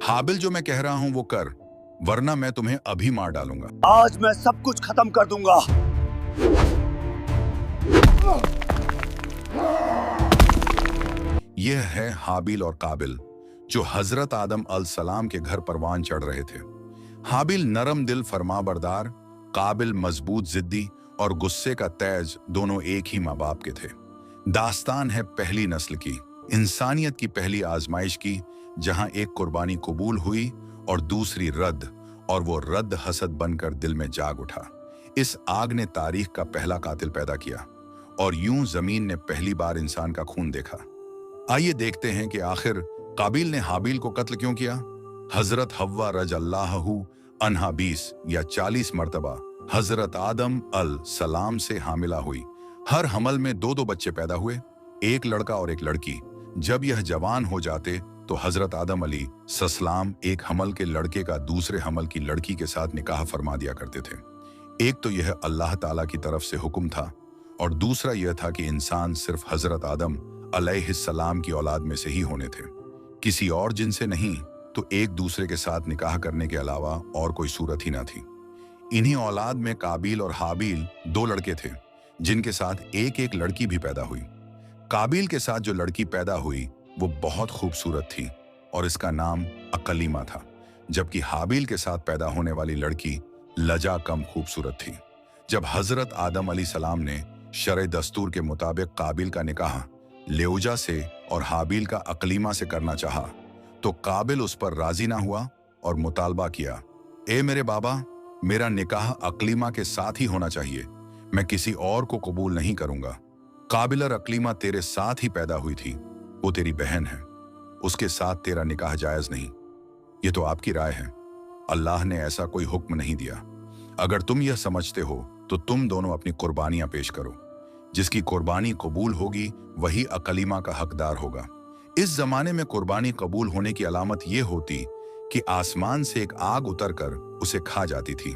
हाबिल, जो मैं कह रहा हूं वो कर, वरना मैं तुम्हें अभी मार डालूंगा। आज मैं सब कुछ खत्म कर दूंगा। यह है हाबिल और काबिल, जो हजरत आदम अलसलाम के घर परवान चढ़ रहे थे। हाबिल नरम दिल फरमाबरदार, काबिल मजबूत जिद्दी और गुस्से का तेज, दोनों एक ही माँ बाप के थे। दास्तान है पहली नस्ल की, इंसानियत की पहली आजमाइश की, जहां एक कुर्बानी कबूल हुई और दूसरी रद्द, और वो रद्द हसद बनकर दिल में जाग उठा। इस आग ने तारीख का पहला कातिल पैदा किया और यूं जमीन ने पहली बार इंसान का खून देखा। आइए देखते हैं कि आखिर काबिल ने हाबिल को कत्ल क्यों किया। हजरत हव्वा रज़अल्लाहु अन्हा 20 या 40 मरतबा हजरत आदम अल सलाम से हामिला हुई। हर हमल में दो दो बच्चे पैदा हुए, एक लड़का और एक लड़की। जब यह जवान हो जाते तो हजरत आदम अली सलाम एक हमल के लड़के का दूसरे हमल की लड़की के साथ निकाह फरमा दिया करते थे। एक तो यह अल्लाह ताला की तरफ से हुक्म था और दूसरा यह था कि इंसान सिर्फ हजरत आदम अलैहिस्सलाम की औलाद में से ही होने थे, किसी और जिनसे नहीं। तो एक दूसरे के साथ निकाह करने के अलावा और कोई सूरत ही ना थी। इन्हीं औलाद में काबिल और हाबिल दो लड़के थे, जिनके साथ एक एक लड़की भी पैदा हुई। काबिल के साथ जो लड़की पैदा हुई वो बहुत खूबसूरत थी और इसका नाम अकलीमा था, जबकि हाबिल के साथ पैदा होने वाली लड़की लजा कम खूबसूरत थी। जब हजरत आदम अली सलाम ने शरअ दस्तूर के मुताबिक काबिल का निकाह लेउजा से और हाबिल का अकलीमा से करना चाहा, तो काबिल उस पर राजी ना हुआ और मुतालबा किया, ए मेरे बाबा, मेरा निकाह अकलीमा के साथ ही होना चाहिए, मैं किसी और को कबूल नहीं करूंगा। काबिल और अकलीमा तेरे साथ ही पैदा हुई थी, वो तेरी बहन है, उसके साथ तेरा निकाह जायज नहीं। ये तो आपकी राय है, अल्लाह ने ऐसा कोई हुक्म नहीं दिया। अगर तुम यह समझते हो तो तुम दोनों अपनी कुर्बानियां पेश करो। जिसकी कुर्बानी कबूल होगी वही अकलीमा का हकदार होगा। इस जमाने में कुर्बानी कबूल होने की अलामत यह होती कि आसमान से एक आग उतरकर उसे खा जाती थी।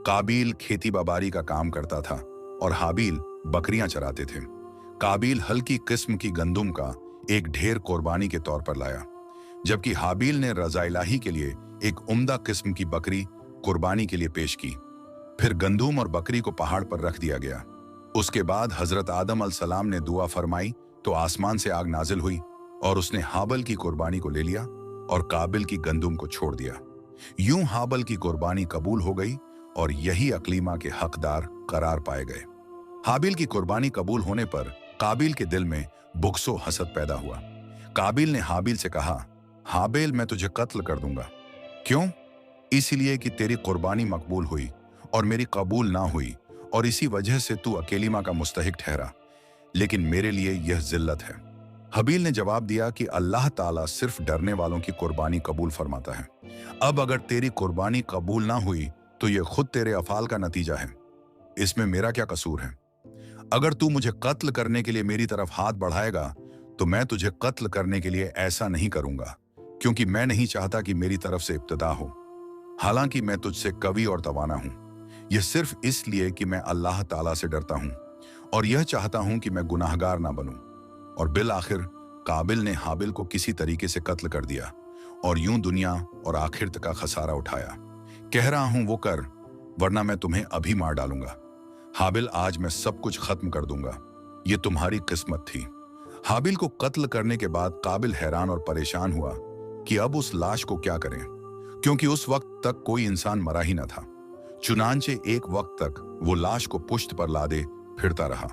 काबिल खेती बाबारी का काम करता था और हाबिल बकरियां चराते थे। काबिल हल्की किस्म की गंदुम का एक ढेर कुर्बानी के तौर पर लाया, जबकि हाबिल ने रज़ा इलाही के लिए एक उम्दा किस्म की बकरी कुर्बानी के लिए पेश की। फिर गंदुम और बकरी को पहाड़ पर रख दिया गया। उसके बाद हजरत आदम अलसलाम ने दुआ फरमाई तो आसमान से आग नाजिल हुई और उसने हाबिल की कुर्बानी को ले लिया और काबिल की गंदुम को छोड़ दिया। यूं हाबिल की कुर्बानी कबूल हो गई और यही अकलीमा के हकदार करार पाए गए। हाबिल की कुर्बानी कबूल होने पर काबिल के दिल में बुग़्ज़ो हसद पैदा हुआ। काबिल ने हाबिल से कहा, हाबिल, मैं तुझे कत्ल कर दूंगा। क्यों? इसलिए कि तेरी कुर्बानी मकबूल हुई और मेरी कबूल ना हुई, और इसी वजह से तू अकेलीमा का मुस्तहिक ठहरा, लेकिन मेरे लिए यह जिल्लत है। हाबिल ने जवाब दिया कि अल्लाह ताला सिर्फ डरने वालों की कुर्बानी कबूल फरमाता है। अब अगर तेरी कुर्बानी कबूल ना हुई तो यह खुद तेरे अफाल का नतीजा है, इसमें मेरा क्या कसूर है? अगर तू मुझे कत्ल करने के लिए मेरी तरफ हाथ बढ़ाएगा तो मैं तुझे कत्ल करने के लिए ऐसा नहीं करूंगा, क्योंकि मैं नहीं चाहता कि मेरी तरफ से इब्तिदा हो। हालांकि मैं तुझसे कवी और तवाना हूं, यह सिर्फ इसलिए कि मैं अल्लाह ताला से डरता हूं और यह चाहता हूं कि मैं गुनाहगार ना बनूं। और बिल आखिर काबिल ने हाबिल को किसी तरीके से कत्ल कर दिया और यूं दुनिया और आखिरत का खसारा उठाया। कह रहा हूं वो कर, वरना मैं तुम्हें अभी मार डालूंगा। हाबिल, आज मैं सब कुछ खत्म कर दूंगा, ये तुम्हारी किस्मत थी। हाबिल को कत्ल करने के बाद काबिल हैरान और परेशान हुआ कि अब उस लाश को क्या करें, क्योंकि उस वक्त तक कोई इंसान मरा ही न था। चुनांचे एक वक्त तक वो लाश को पुश्त पर लादे फिरता रहा।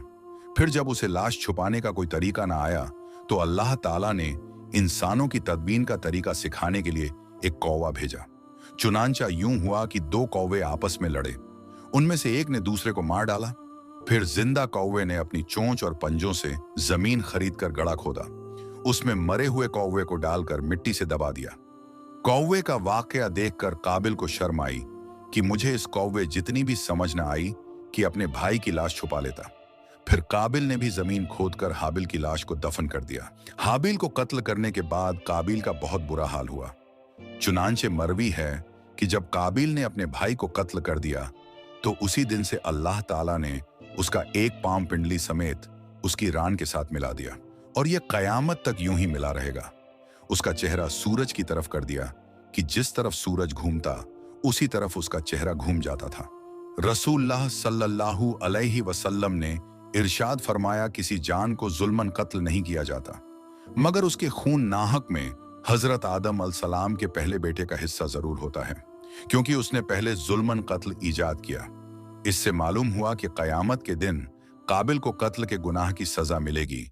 फिर जब उसे लाश छुपाने का कोई तरीका ना आया तो अल्लाह ताला ने इंसानों की तदबीन का तरीका सिखाने के लिए एक कौवा भेजा। चुनांचा यूं हुआ कि दो कौवे आपस में लड़े, उनमें से एक ने दूसरे को मार डाला। फिर जिंदा कौवे ने अपनी चोंच और पंजों से जमीन खरीदकर गड़ा खोदा, उसमें मरे हुए कौवे को डालकर मिट्टी से दबा दिया। कौवे का वाकया देखकर काबिल को शर्म आई कि मुझे इस कौवे जितनी भी समझ न आई कि अपने भाई की लाश छुपा लेता। फिर काबिल ने भी जमीन खोदकर हाबिल की लाश को दफन कर दिया। हाबिल को कत्ल करने के बाद काबिल का बहुत बुरा हाल हुआ। चुनांचे मरवी है कि जब काबिल ने अपने भाई को कत्ल कर दिया तो उसी दिन से अल्लाह ताला ने उसका एक पांव पिंडली समेत उसकी रान के साथ मिला दिया, और यह कयामत तक यूं ही मिला रहेगा। उसका चेहरा सूरज की तरफ कर दिया कि जिस तरफ सूरज घूमता उसी तरफ उसका चेहरा घूम जाता था। रसूलुल्लाह सल्लल्लाहु अलैहि वसल्लम ने इरशाद फरमाया, किसी जान को जुल्मन कत्ल नहीं किया जाता, मगर उसके खून नाहक में हजरत आदम अलसलाम के पहले बेटे का हिस्सा जरूर होता है, क्योंकि उसने पहले जुल्मन कत्ल ईजाद किया। इससे मालूम हुआ कि कयामत के दिन काबिल को कत्ल के गुनाह की सजा मिलेगी